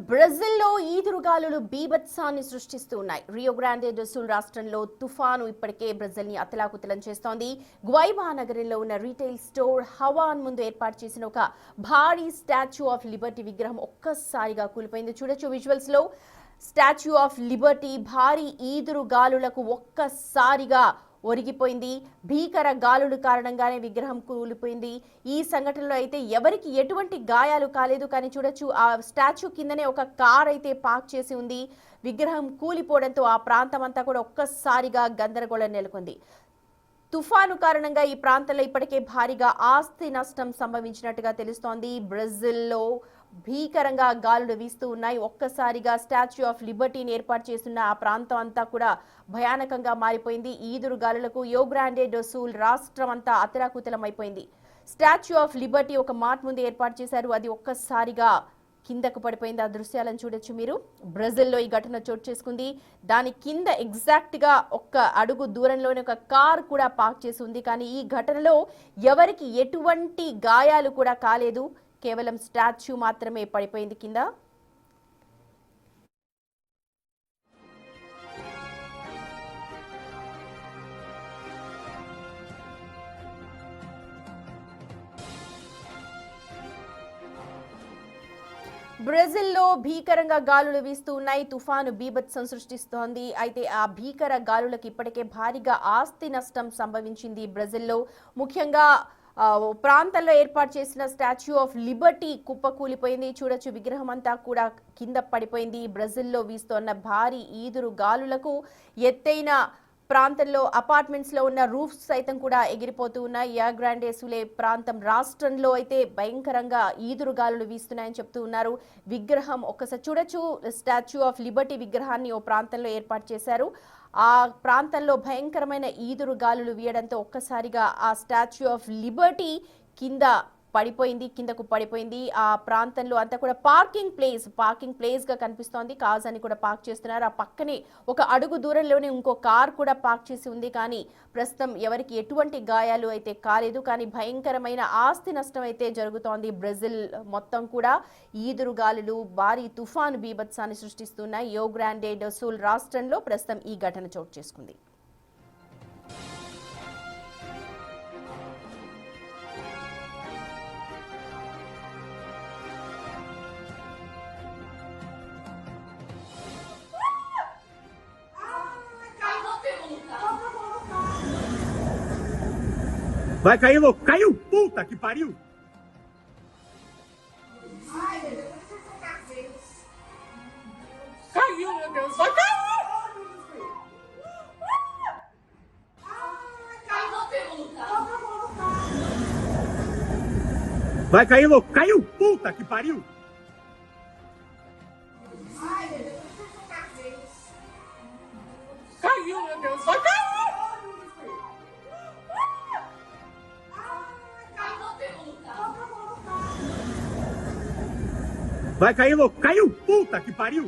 బ్రెజిల్లో ఈదురుగాలులు బీభత్సాన్ని సృష్టిస్తూ ఉన్నాయి. రియో గ్రాండే డు సుల్ రాష్ట్రంలో తుఫాను ఇప్పటికే బ్రెజిల్ని అతలాకుతలం చేస్తోంది. గ్వైబా నగరంలో ఉన్న రీటైల్ స్టోర్ హవాన్ ముందు ఏర్పాటు చేసిన ఒక భారీ స్టాచ్యూ ఆఫ్ లిబర్టీ విగ్రహం ఒక్కసారిగా కూలిపోయింది. చూడొచ్చు విజువల్స్ లో. స్టాచ్యూ ఆఫ్ లిబర్టీ భారీ ఈదురు గాలులకు ఒక్కసారిగా ఒరిగిపోయింది. భీకర గాలుల కారణంగానే విగ్రహం కూలిపోయింది. ఈ సంఘటనలో అయితే ఎవరికి ఎటువంటి గాయాలు కాలేదు. కానీ చూడొచ్చు ఆ స్టాచ్యూ కిందనే ఒక కార్ అయితే పార్క్ చేసి ఉంది. విగ్రహం కూలిపోవడంతో ఆ ప్రాంతం అంతా కూడా ఒక్కసారిగా గందరగోళం నెలకొంది. తుఫాను కారణంగా ఈ ప్రాంతంలో ఇప్పటికే భారీగా ఆస్తి నష్టం సంభవించినట్టుగా తెలుస్తోంది. బ్రెజిల్లో భీకరంగా గాలులు వీస్తూ ఉన్నాయి. ఒక్కసారిగా స్టాచ్యూ ఆఫ్ లిబర్టీని ఏర్పాటు చేస్తున్న ఆ ప్రాంతం అంతా కూడా భయానకంగా మారిపోయింది. ఈదురు గాలులకు రియో గ్రాండే డు సుల్ రాష్ట్రం అంతా అతలాకుతలమైపోయింది. స్టాచ్యూ ఆఫ్ లిబర్టీ ఒక మార్ట్ ముందు ఏర్పాటు చేశారు. అది ఒక్కసారిగా కిందకు పడిపోయింది. ఆ దృశ్యాలను చూడొచ్చు మీరు. బ్రెజిల్లో ఈ ఘటన చోటు చేసుకుంది. దాని కింద ఎగ్జాక్ట్ గా ఒక్క అడుగు దూరంలోనే ఒక కార్ కూడా పార్క్ చేసి ఉంది. కానీ ఈ ఘటనలో ఎవరికి ఎటువంటి గాయాలు కూడా కాలేదు. కేవలం స్టాచ్యూ మాత్రమే పడిపోయింది కింద. బ్రెజిల్లో భీకరంగా గాలులు వీస్తూ ఉన్నాయి. తుఫాను బీభత్సం సృష్టిస్తోంది. అయితే ఆ భీకర గాలులకు ఇప్పటికే భారీగా ఆస్తి నష్టం సంభవించింది బ్రెజిల్లో. ముఖ్యంగా ప్రాంతంలో ఏర్పాటు చేసిన స్టాచ్యూ ఆఫ్ లిబర్టీ కుప్పకూలిపోయింది. చూడొచ్చు విగ్రహం అంతా కూడా కింద పడిపోయింది. బ్రెజిల్లో వీస్తోన్న భారీ ఈదురు గాలులకు ఎత్తైన ప్రాంతంలో అపార్ట్మెంట్స్ లో ఉన్న రూఫ్స్ సైతం కూడా ఎగిరిపోతూ ఉన్నాయి. రియో గ్రాండే సులే ప్రాంతం రాష్ట్రంలో అయితే భయంకరంగా ఈదురు గాలులు వీస్తున్నాయని చెప్తూ ఉన్నారు. విగ్రహం ఒక్కసారి చూడొచ్చు. స్టాచ్యూ ఆఫ్ లిబర్టీ విగ్రహాన్ని ఓ ప్రాంతంలో ఏర్పాటు చేశారు. ఆ ప్రాంతంలో భయంకరమైన ఈదురు గాలులు వీయడంతో ఒక్కసారిగా ఆ స్టాచ్యూ ఆఫ్ లిబర్టీ కిందకు పడిపోయింది. ఆ ప్రాంతంలో అంతా కూడా పార్కింగ్ ప్లేస్ గా కనిపిస్తోంది. కార్స్ అని కూడా పార్క్ చేస్తున్నారు. ఆ పక్కనే ఒక అడుగు దూరంలోనే ఇంకో కార్ కూడా పార్క్ చేసి ఉంది. కానీ ప్రస్తుతం ఎవరికి ఎటువంటి గాయాలు అయితే కాలేదు. కానీ భయంకరమైన ఆస్తి నష్టం అయితే జరుగుతోంది. బ్రెజిల్ మొత్తం కూడా ఈదురు గాలులు భారీ తుఫాను బీభత్సాన్ని సృష్టిస్తున్నాయి. రియో గ్రాండే డు సుల్ రాష్ట్రంలో ప్రస్తుతం ఈ ఘటన చోటు చేసుకుంది. Vai cair, louco! Caiu! Puta que pariu! Ai, meu Deus, Caiu, meu Deus! Vai cair! Vai cair, louco! Caiu! Puta que pariu! ai, meu Deus, Caiu, meu Deus! Vai cair! Vai cair, louco! Caiu! Puta que pariu!